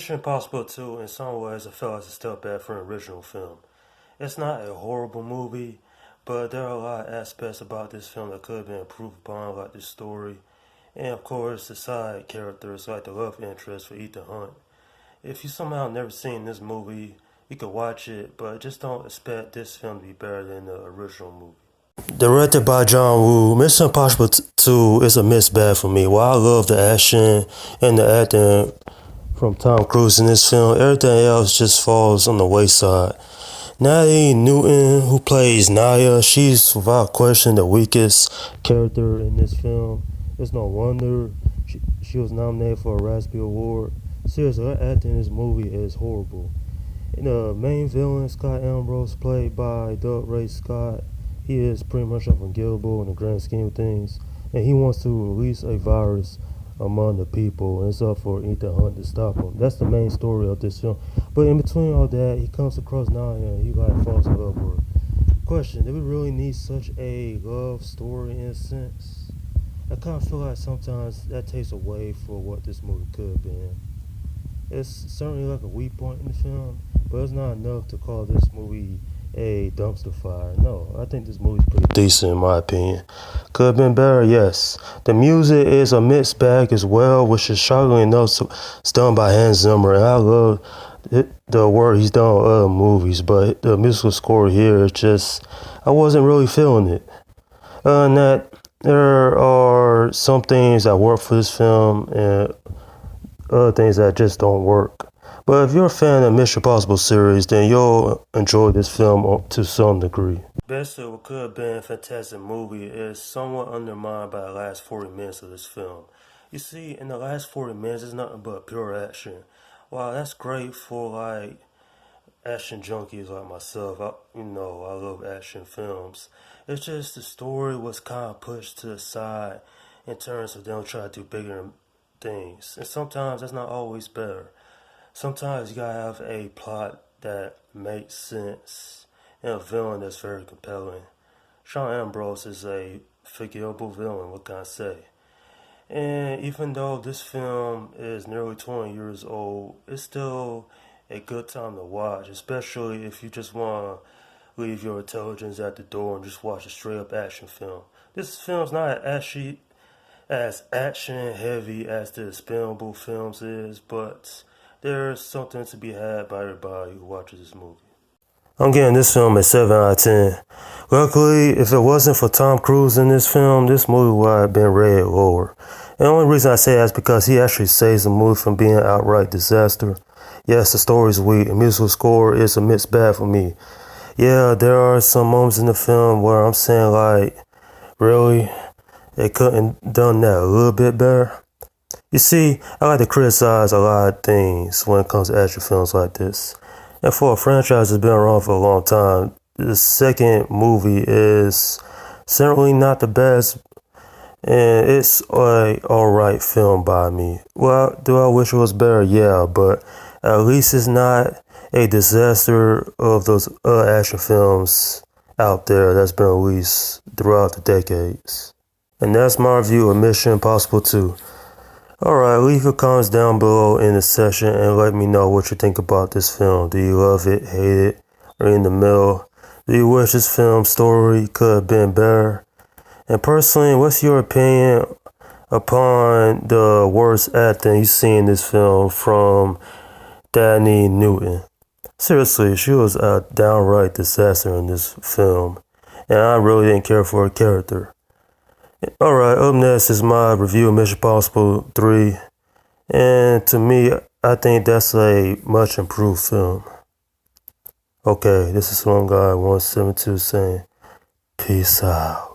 Mission Impossible 2, in some ways, I felt like a step back from the original film. It's not a horrible movie, but there are a lot of aspects about this film that could have been improved upon, like the story, and of course the side characters, like the love interest for Ethan Hunt. If you somehow never seen this movie, you could watch it, but just don't expect this film to be better than the original movie. Directed by John Woo, Mission Impossible 2 is a mixed bag for me. While I love the action and the acting from Tom Cruise in this film, everything else just falls on the wayside. Natalie Newton, who plays Naya, she's without question the weakest character in this film. It's no wonder she was nominated for a Raspberry Award. Seriously, her acting in this movie is horrible. And the main villain, Scott Ambrose, played by Doug Ray Scott, he is pretty much unforgivable in the grand scheme of things. And he wants to release a virus among the people, and it's up for Ethan Hunt to stop him. That's the main story of this film. But in between all that, he comes across Naya and he falls in love with her. Question, do we really need such a love story in a sense? I kind of feel like sometimes that takes away from what this movie could have been. It's certainly like a weak point in the film, but it's not enough to call this movie a dumpster fire. No, I think this movie's pretty decent in my opinion. Could have been better, yes. The music is a mixed bag as well, which is shockingly enough it's done by Hans Zimmer, and I love the work he's done on other movies, but the musical score here is just, I wasn't really feeling it. Other than that, there are some things that work for this film and other things that just don't work. But if you're a fan of the Mission Impossible series, then you'll enjoy this film to some degree. Best of what could have been a fantastic movie is somewhat undermined by the last 40 minutes of this film. You see, in the last 40 minutes, it's nothing but pure action. Wow, that's great for like action junkies like myself. I love action films. It's just the story was kind of pushed to the side in terms of them trying to do bigger things. And sometimes that's not always better. Sometimes you gotta have a plot that makes sense and a villain that's very compelling. Sean Ambrose is a forgivable villain, what can I say? And even though this film is nearly 20 years old, it's still a good time to watch, especially if you just want to leave your intelligence at the door and just watch a straight up action film. This film's not actually as action heavy as the Expendable films is, but there's something to be had by everybody who watches this movie. I'm giving this film a 7 out of 10. Luckily, if it wasn't for Tom Cruise in this film, this movie would have been rated lower. And the only reason I say that is because he actually saves the movie from being an outright disaster. Yes, the story's weak, the musical score is a mixed bag for me. Yeah, there are some moments in the film where I'm saying like, really? They couldn't done that a little bit better? You see, I like to criticize a lot of things when it comes to action films like this. And for a franchise that's been around for a long time, the second movie is certainly not the best, and it's a alright film by me. Well, do I wish it was better? Yeah, but at least it's not a disaster of those other action films out there that's been released throughout the decades. And that's my review of Mission Impossible 2. Alright, leave your comments down below in the section and let me know what you think about this film. Do you love it, hate it, or in the middle? Do you wish this film story could have been better? And personally, what's your opinion upon the worst acting you see in this film from Natalie Newton? Seriously, she was a downright disaster in this film, and I really didn't care for her character. Alright, up next is my review of Mission Impossible 3. And to me, I think that's a much improved film. Okay, this is One Guy 172 saying, peace out.